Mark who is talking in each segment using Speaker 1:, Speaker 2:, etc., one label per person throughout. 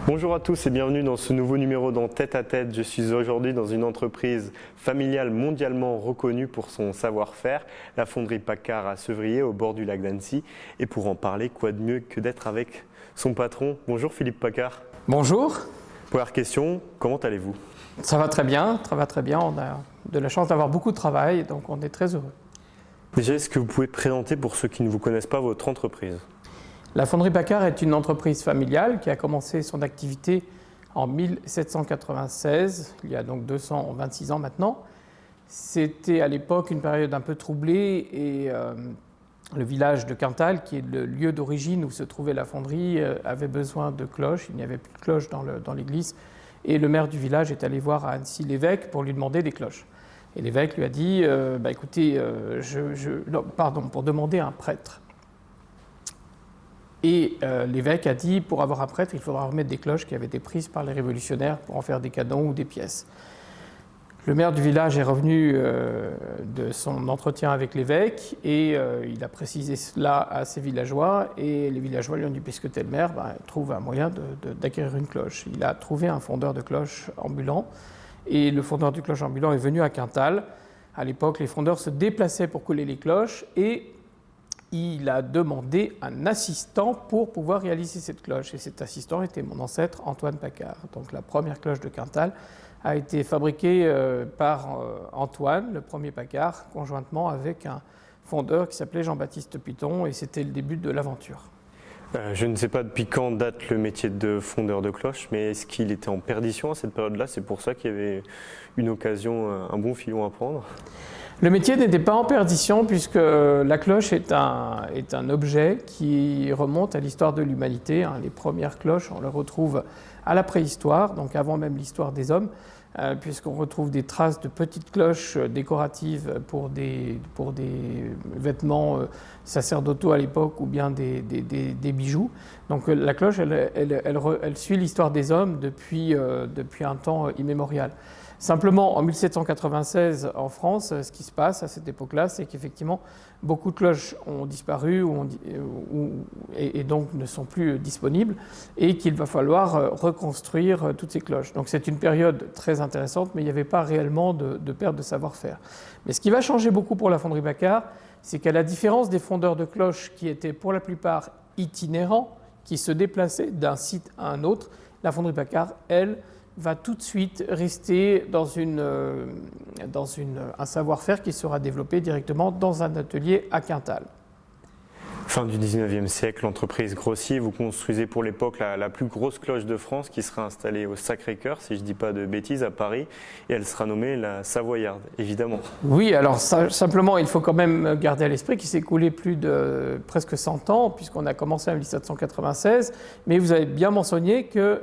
Speaker 1: Bonjour à tous et bienvenue dans ce nouveau numéro dans Tête à Tête. Je suis aujourd'hui dans une entreprise familiale mondialement reconnue pour son savoir-faire, la fonderie Paccard à Sevrier au bord du lac d'Annecy. Et pour en parler, quoi de mieux que d'être avec son patron. Bonjour Philippe Paccard.
Speaker 2: Bonjour.
Speaker 1: Première question, comment allez-vous?
Speaker 2: Ça va très bien, On a de la chance d'avoir beaucoup de travail, donc on est très heureux.
Speaker 1: Déjà, est-ce que vous pouvez présenter pour ceux qui ne vous connaissent pas votre entreprise?
Speaker 2: La fonderie Paccard est une entreprise familiale qui a commencé son activité en 1796, il y a donc 226 ans maintenant. C'était à l'époque une période un peu troublée et le village de Quintal, qui est le lieu d'origine où se trouvait la fonderie, avait besoin de cloches. Il n'y avait plus de cloches dans l'église et le maire du village est allé voir à Annecy l'évêque pour lui demander des cloches. Et l'évêque lui a dit pour demander un prêtre. Et l'évêque a dit, pour avoir un prêtre, il faudra remettre des cloches qui avaient été prises par les révolutionnaires pour en faire des canons ou des pièces. Le maire du village est revenu de son entretien avec l'évêque et il a précisé cela à ses villageois. Et les villageois lui ont dit, puisque tu es le maire, trouve un moyen d'acquérir une cloche. Il a trouvé un fondeur de cloches ambulant et le fondeur de cloches ambulant est venu à Quintal. À l'époque, les fondeurs se déplaçaient pour coller les cloches et il a demandé un assistant pour pouvoir réaliser cette cloche. Et cet assistant était mon ancêtre Antoine Paccard. Donc la première cloche de Quintal a été fabriquée par Antoine, le premier Paccard, conjointement avec un fondeur qui s'appelait Jean-Baptiste Piton, et c'était le début de l'aventure.
Speaker 1: Je ne sais pas depuis quand date le métier de fondeur de cloches, mais est-ce qu'il était en perdition à cette période-là? C'est pour ça qu'il y avait une occasion, un bon filon à prendre?
Speaker 2: Le métier n'était pas en perdition puisque la cloche est un objet qui remonte à l'histoire de l'humanité. Les premières cloches, on les retrouve à la préhistoire, donc avant même l'histoire des hommes, puisqu'on retrouve des traces de petites cloches décoratives pour des vêtements sacerdotaux à l'époque ou bien des bijoux. Donc la cloche, elle suit l'histoire des hommes depuis un temps immémorial. Simplement, en 1796, en France, ce qui se passe à cette époque-là, c'est qu'effectivement, beaucoup de cloches ont disparu et donc ne sont plus disponibles et qu'il va falloir reconstruire toutes ces cloches. Donc c'est une période très intéressante, mais il n'y avait pas réellement de perte de savoir-faire. Mais ce qui va changer beaucoup pour la fonderie Paccard, c'est qu'à la différence des fondeurs de cloches qui étaient pour la plupart itinérants, qui se déplaçaient d'un site à un autre, la fonderie Paccard, elle, va tout de suite rester dans un savoir-faire qui sera développé directement dans un atelier à Quintal.
Speaker 1: Fin du 19e siècle, l'entreprise grossit. Vous construisez pour l'époque la plus grosse cloche de France qui sera installée au Sacré-Cœur, si je ne dis pas de bêtises, à Paris. Et elle sera nommée la Savoyarde, évidemment.
Speaker 2: Oui, alors simplement, il faut quand même garder à l'esprit qu'il s'est écoulé plus de presque 100 ans, puisqu'on a commencé en 1796. Mais vous avez bien mentionné que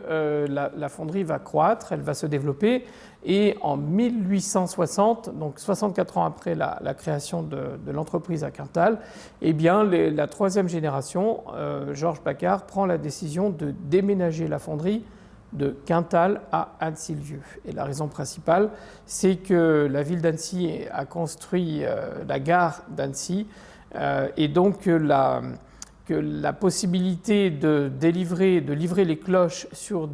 Speaker 2: la fonderie va croître, elle va se développer. Et en 1860, donc 64 ans après la création de l'entreprise à Quintal, eh bien, la troisième génération, Georges Paccard, prend la décision de déménager la fonderie de Quintal à Annecy-le-Vieux. Et la raison principale, c'est que la ville d'Annecy a construit la gare d'Annecy et donc que la possibilité de livrer les cloches sur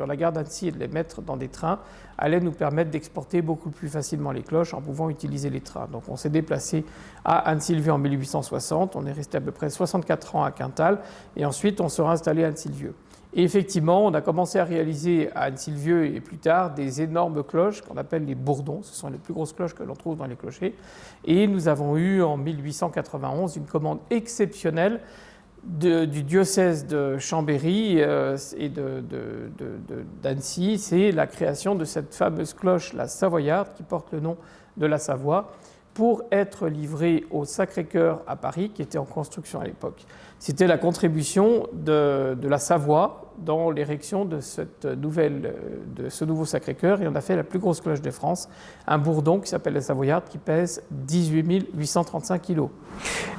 Speaker 2: la gare d'Annecy et de les mettre dans des trains allait nous permettre d'exporter beaucoup plus facilement les cloches en pouvant utiliser les trains. Donc on s'est déplacé à Annecy-le-Vieux en 1860, on est resté à peu près 64 ans à Quintal et ensuite on sera installé à Annecy-le-Vieux. Et effectivement, on a commencé à réaliser à Annecy-le-Vieux et plus tard des énormes cloches qu'on appelle les bourdons. Ce sont les plus grosses cloches que l'on trouve dans les clochers. Et nous avons eu en 1891 une commande exceptionnelle du diocèse de Chambéry et d'Annecy. C'est la création de cette fameuse cloche, la Savoyarde, qui porte le nom de la Savoie, pour être livrée au Sacré-Cœur à Paris, qui était en construction à l'époque. C'était la contribution de la Savoie dans l'érection de ce nouveau Sacré-Cœur, et on a fait la plus grosse cloche de France, un bourdon qui s'appelle la Savoyarde, qui pèse 18 835 kg.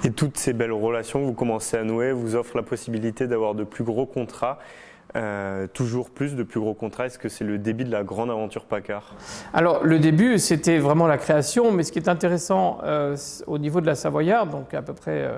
Speaker 1: Et toutes ces belles relations que vous commencez à nouer vous offrent la possibilité d'avoir de plus gros contrats. Toujours plus de plus gros contrats. Est-ce que c'est le début de la grande aventure Paccard?
Speaker 2: Alors le début, c'était vraiment la création, mais ce qui est intéressant au niveau de la Savoyarde, donc à peu près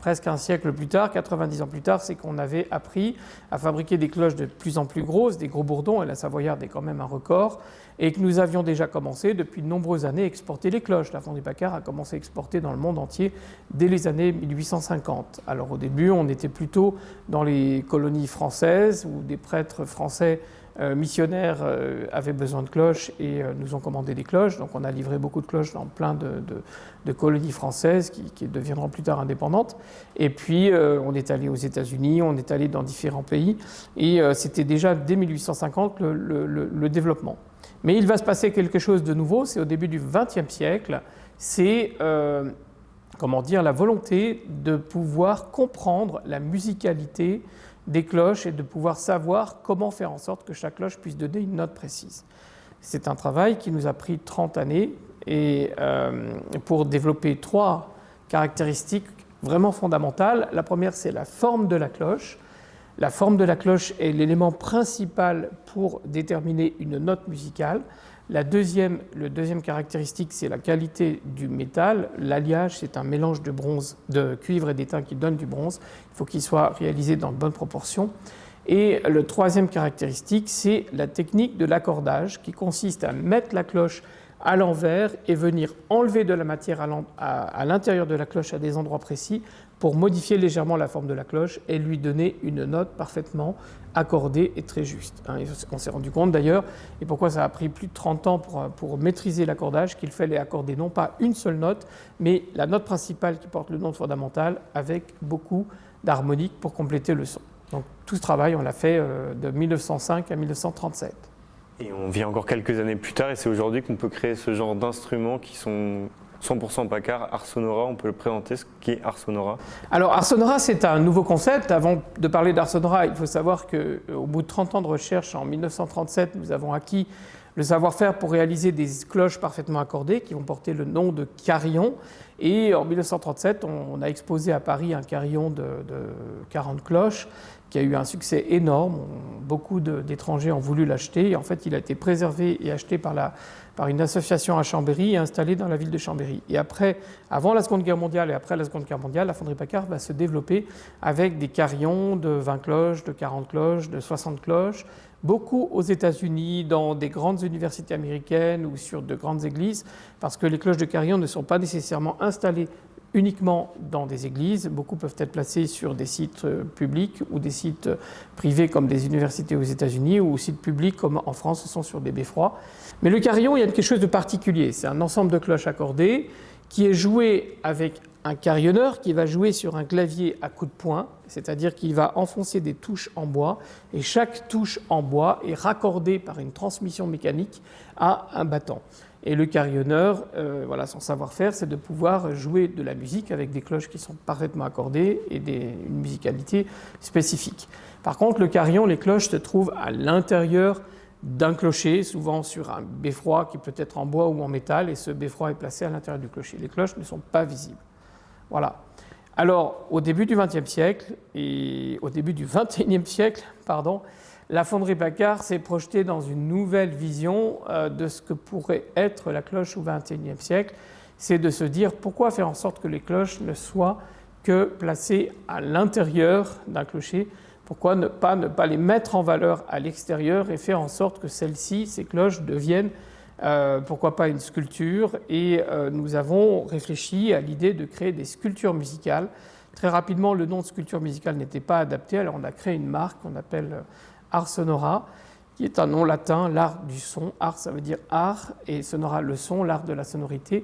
Speaker 2: presque un siècle plus tard, 90 ans plus tard, c'est qu'on avait appris à fabriquer des cloches de plus en plus grosses, des gros bourdons, et la Savoyarde est quand même un record, et que nous avions déjà commencé depuis de nombreuses années à exporter les cloches. La Fonderie Paccard a commencé à exporter dans le monde entier dès les années 1850. Alors au début, on était plutôt dans les colonies françaises, où des prêtres français missionnaires avaient besoin de cloches et nous ont commandé des cloches. Donc on a livré beaucoup de cloches dans plein de colonies françaises qui deviendront plus tard indépendantes. Et puis on est allé aux États-Unis, on est allé dans différents pays. Et c'était déjà dès 1850 le développement. Mais il va se passer quelque chose de nouveau, c'est au début du XXe siècle. C'est la volonté de pouvoir comprendre la musicalité des cloches et de pouvoir savoir comment faire en sorte que chaque cloche puisse donner une note précise. C'est un travail qui nous a pris 30 années et pour développer 3 caractéristiques vraiment fondamentales. La première, c'est la forme de la cloche. La forme de la cloche est l'élément principal pour déterminer une note musicale. Le deuxième caractéristique, c'est la qualité du métal. L'alliage, c'est un mélange de cuivre et d'étain qui donne du bronze. Il faut qu'il soit réalisé dans de bonnes proportions. Et le troisième caractéristique, c'est la technique de l'accordage qui consiste à mettre la cloche à l'envers et venir enlever de la matière à l'intérieur de la cloche à des endroits précis pour modifier légèrement la forme de la cloche et lui donner une note parfaitement accordée et très juste. On s'est rendu compte d'ailleurs, et pourquoi ça a pris plus de 30 ans pour maîtriser l'accordage, qu'il fallait accorder non pas une seule note, mais la note principale qui porte le nom de fondamentale avec beaucoup d'harmoniques pour compléter le son. Donc tout ce travail, on l'a fait de 1905 à 1937.
Speaker 1: Et on vient encore quelques années plus tard et c'est aujourd'hui qu'on peut créer ce genre d'instruments qui sont 100% Paccard, Ars Sonora. On peut le présenter, ce qu'est Ars Sonora.
Speaker 2: Alors Ars Sonora, c'est un nouveau concept. Avant de parler d'Ars Sonora, il faut savoir qu'au bout de 30 ans de recherche, en 1937, nous avons acquis le savoir-faire pour réaliser des cloches parfaitement accordées qui vont porter le nom de carillon. Et en 1937, on a exposé à Paris un carillon de 40 cloches qui a eu un succès énorme. Beaucoup d'étrangers ont voulu l'acheter. Et en fait, il a été préservé et acheté par une association à Chambéry et installé dans la ville de Chambéry. Et après, avant la Seconde Guerre mondiale et après la Seconde Guerre mondiale, la Fonderie Paccard va se développer avec des carillons de 20 cloches, de 40 cloches, de 60 cloches, beaucoup aux États-Unis, dans des grandes universités américaines ou sur de grandes églises, parce que les cloches de carillon ne sont pas nécessairement installées uniquement dans des églises. Beaucoup peuvent être placés sur des sites publics ou des sites privés comme des universités aux États-Unis ou sites publics comme en France, ce sont sur des beffrois. Mais le carillon, il y a quelque chose de particulier. C'est un ensemble de cloches accordées qui est joué avec un carillonneur qui va jouer sur un clavier à coups de poing, c'est-à-dire qu'il va enfoncer des touches en bois et chaque touche en bois est raccordée par une transmission mécanique à un battant. Et le carillonneur, son savoir-faire, c'est de pouvoir jouer de la musique avec des cloches qui sont parfaitement accordées et une musicalité spécifique. Par contre, le carillon, les cloches se trouvent à l'intérieur d'un clocher, souvent sur un beffroi qui peut être en bois ou en métal, et ce beffroi est placé à l'intérieur du clocher. Les cloches ne sont pas visibles. Voilà. Alors, au début du XXe siècle et au début du XXIe siècle, la Fonderie Paccard s'est projetée dans une nouvelle vision de ce que pourrait être la cloche au XXIe siècle. C'est de se dire pourquoi faire en sorte que les cloches ne soient que placées à l'intérieur d'un clocher. Pourquoi ne pas les mettre en valeur à l'extérieur et faire en sorte que ces cloches deviennent, pourquoi pas une sculpture. Et nous avons réfléchi à l'idée de créer des sculptures musicales. Très rapidement, le nom de sculpture musicale n'était pas adapté, alors on a créé une marque qu'on appelle Ars Sonora, qui est un nom latin, l'art du son. Ars, ça veut dire art, et sonora, le son, l'art de la sonorité.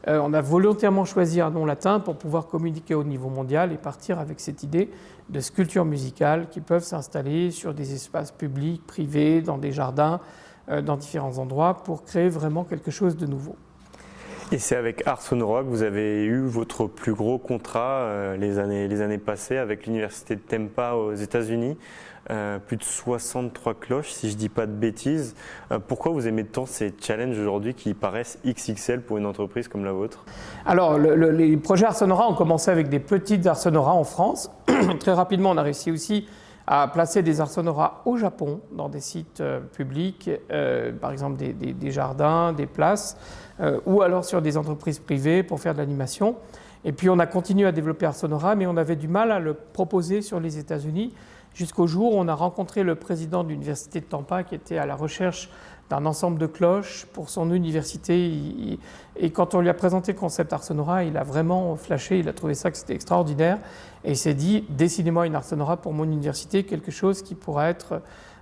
Speaker 2: On a volontairement choisi un nom latin pour pouvoir communiquer au niveau mondial et partir avec cette idée de sculptures musicales qui peuvent s'installer sur des espaces publics, privés, dans des jardins, dans différents endroits, pour créer vraiment quelque chose de nouveau.
Speaker 1: Et c'est avec Ars Sonora que vous avez eu votre plus gros contrat les années passées avec l'université de Tampa aux États-Unis. Plus de 63 cloches, si je ne dis pas de bêtises. Pourquoi vous aimez tant ces challenges aujourd'hui qui paraissent XXL pour une entreprise comme la vôtre?
Speaker 2: Alors, les projets Ars Sonora ont commencé avec des petites Ars Sonora en France. Très rapidement, on a réussi aussi à placer des Ars Sonora au Japon, dans des sites publics, par exemple des jardins, des places, ou alors sur des entreprises privées pour faire de l'animation. Et puis on a continué à développer Arsenora, mais on avait du mal à le proposer sur les États-Unis, jusqu'au jour où on a rencontré le président de l'université de Tampa qui était à la recherche d'un ensemble de cloches pour son université. Et quand on lui a présenté le concept Arsenora, il a vraiment flashé, il a trouvé ça que c'était extraordinaire. Et il s'est dit, dessinez-moi une Arsenora pour mon université, quelque chose qui pourra être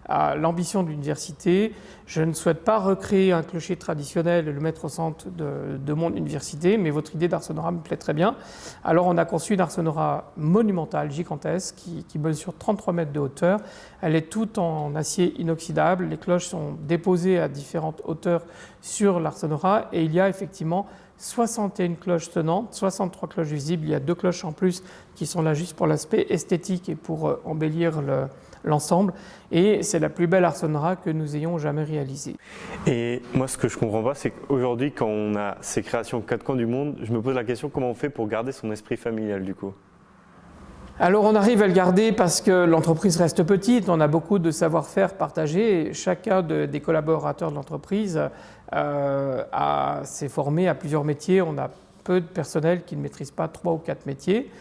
Speaker 2: à l'ambition de l'université. Je ne souhaite pas recréer un clocher traditionnel et le mettre au centre de mon université, mais votre idée d'Arsenora me plaît très bien. Alors on a conçu une Arsenora monumentale, gigantesque, qui mesure 33 mètres de hauteur. Elle est toute en acier inoxydable. Les cloches sont déposées à différentes hauteurs sur l'Arsenora et il y a effectivement 61 cloches sonnantes, 63 cloches visibles. Il y a 2 cloches en plus qui sont là juste pour l'aspect esthétique et pour embellir l'ensemble. Et c'est la plus belle Arsenora que nous ayons jamais réalisée.
Speaker 1: Et moi, ce que je ne comprends pas, c'est qu'aujourd'hui, quand on a ces créations aux 4 coins du monde, je me pose la question comment on fait pour garder son esprit familial du coup?
Speaker 2: Alors on arrive à le garder parce que l'entreprise reste petite, on a beaucoup de savoir-faire partagé. Et chacun des collaborateurs de l'entreprise s'est formé à plusieurs métiers. On a peu de personnel qui ne maîtrise pas 3 ou 4 métiers.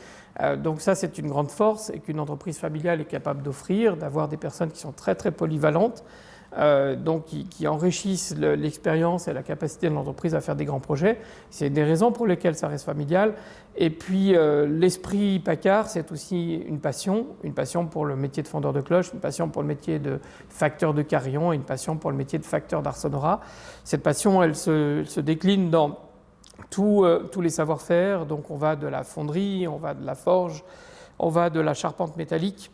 Speaker 2: Donc ça, c'est une grande force et qu'une entreprise familiale est capable d'offrir, d'avoir des personnes qui sont très très polyvalentes, donc qui enrichissent l'expérience et la capacité de l'entreprise à faire des grands projets. C'est des raisons pour lesquelles ça reste familial. Et puis l'esprit Paccard, c'est aussi une passion pour le métier de fondeur de cloches, une passion pour le métier de facteur de carillon et une passion pour le métier de facteur d'Arsenora. Cette passion, elle se décline dans tous les savoir-faire. Donc on va de la fonderie, on va de la forge, on va de la charpente métallique,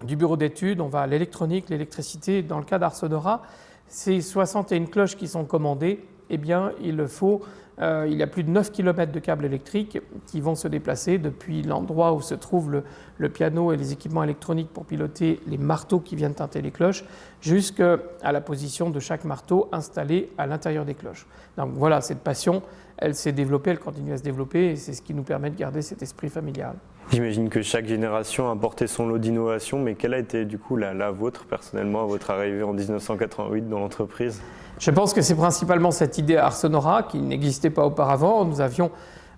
Speaker 2: du bureau d'études, on va à l'électronique, l'électricité. Dans le cas d'Arsenora, ces 61 cloches qui sont commandées, eh bien il y a plus de 9 km de câbles électriques qui vont se déplacer depuis l'endroit où se trouve le piano et les équipements électroniques pour piloter les marteaux qui viennent teinter les cloches, jusqu'à la position de chaque marteau installé à l'intérieur des cloches. Donc voilà, cette passion, elle s'est développée, elle continue à se développer et c'est ce qui nous permet de garder cet esprit familial.
Speaker 1: J'imagine que chaque génération a apporté son lot d'innovation, mais quelle a été du coup la vôtre personnellement à votre arrivée en 1988 dans l'entreprise?
Speaker 2: Je pense que c'est principalement cette idée Arsenora qui n'existait pas auparavant. Nous avions,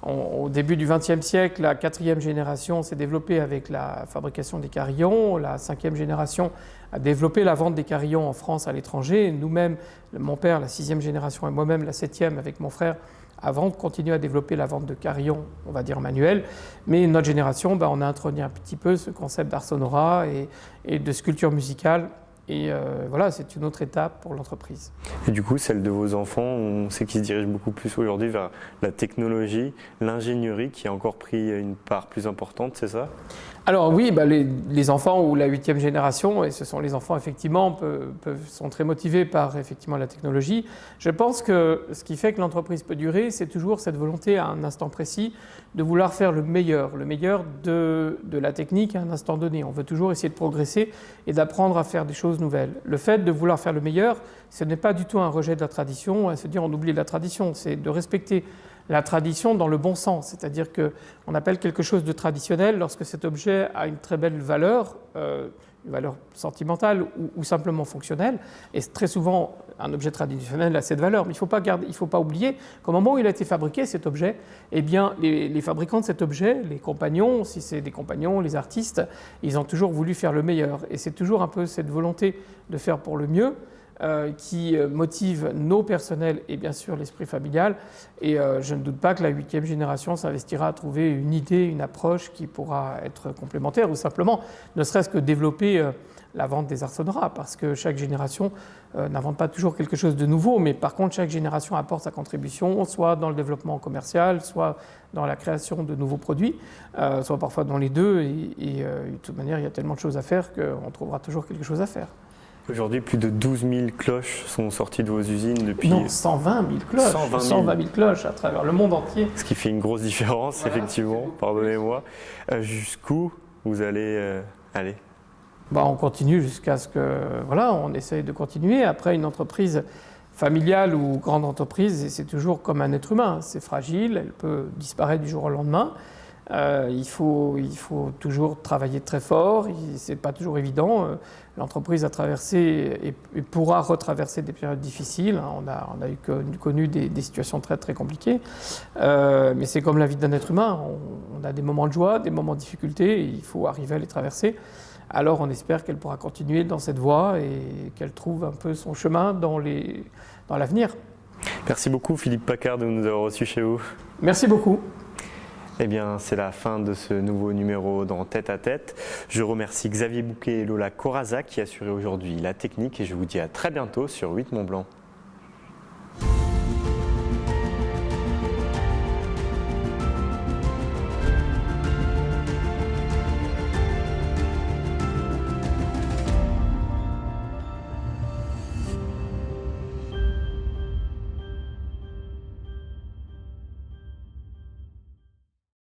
Speaker 2: au début du XXe siècle, la 4e génération s'est développée avec la fabrication des carillons. La 5e génération a développé la vente des carillons en France, à l'étranger. Nous-mêmes, mon père, la 6e génération, et moi-même, la 7e, avec mon frère, avant de continuer à développer la vente de carillons, on va dire manuels. Mais notre génération, on a introduit un petit peu ce concept d'Arsenora et de sculpture musicale. Et voilà, c'est une autre étape pour l'entreprise.
Speaker 1: Et du coup, celle de vos enfants, on sait qu'ils se dirigent beaucoup plus aujourd'hui vers la technologie, l'ingénierie qui a encore pris une part plus importante, c'est ça?
Speaker 2: Alors oui, les enfants ou la 8e génération, et ce sont les enfants effectivement, sont très motivés par effectivement la technologie. Je pense que ce qui fait que l'entreprise peut durer, c'est toujours cette volonté à un instant précis de vouloir faire le meilleur de la technique à un instant donné. On veut toujours essayer de progresser et d'apprendre à faire des choses nouvelles. Le fait de vouloir faire le meilleur, ce n'est pas du tout un rejet de la tradition, à se dire on oublie la tradition, c'est de respecter la tradition dans le bon sens, c'est-à-dire qu'on appelle quelque chose de traditionnel lorsque cet objet a une très belle valeur, une valeur sentimentale ou simplement fonctionnelle, et très souvent un objet traditionnel a cette valeur, mais il ne faut pas oublier qu'au moment où il a été fabriqué cet objet, eh bien, les fabricants de cet objet, les compagnons, si c'est des compagnons, les artistes, ils ont toujours voulu faire le meilleur, et c'est toujours un peu cette volonté de faire pour le mieux qui motive nos personnels et bien sûr l'esprit familial. Et je ne doute pas que la 8e génération s'investira à trouver une idée, une approche qui pourra être complémentaire ou simplement ne serait-ce que développer la vente des Arsenora, parce que chaque génération n'invente pas toujours quelque chose de nouveau, mais par contre chaque génération apporte sa contribution, soit dans le développement commercial, soit dans la création de nouveaux produits, soit parfois dans les deux, et de toute manière il y a tellement de choses à faire qu'on trouvera toujours quelque chose à faire.
Speaker 1: Aujourd'hui, plus de 12 000 cloches sont sorties de vos usines depuis...
Speaker 2: Non, 120 000 cloches. 120 000 cloches à travers le monde entier.
Speaker 1: Ce qui fait une grosse différence, voilà, effectivement, pardonnez-moi. Jusqu'où vous allez aller?
Speaker 2: On continue jusqu'à ce que... Voilà, on essaye de continuer. Après, une entreprise familiale ou grande entreprise, c'est toujours comme un être humain. C'est fragile, elle peut disparaître du jour au lendemain. Il faut toujours travailler très fort, ce n'est pas toujours évident. L'entreprise a traversé et pourra retraverser des périodes difficiles. On a connu des situations très très compliquées, mais c'est comme la vie d'un être humain. On a des moments de joie, des moments de difficulté, et il faut arriver à les traverser. Alors on espère qu'elle pourra continuer dans cette voie et qu'elle trouve un peu son chemin dans l'avenir.
Speaker 1: Merci beaucoup Philippe Paccard de nous avoir reçus chez vous.
Speaker 2: Merci beaucoup.
Speaker 1: Eh bien, c'est la fin de ce nouveau numéro dans Tête à Tête. Je remercie Xavier Bouquet et Lola Corazac qui assuraient aujourd'hui la technique et je vous dis à très bientôt sur 8 Mont Blanc.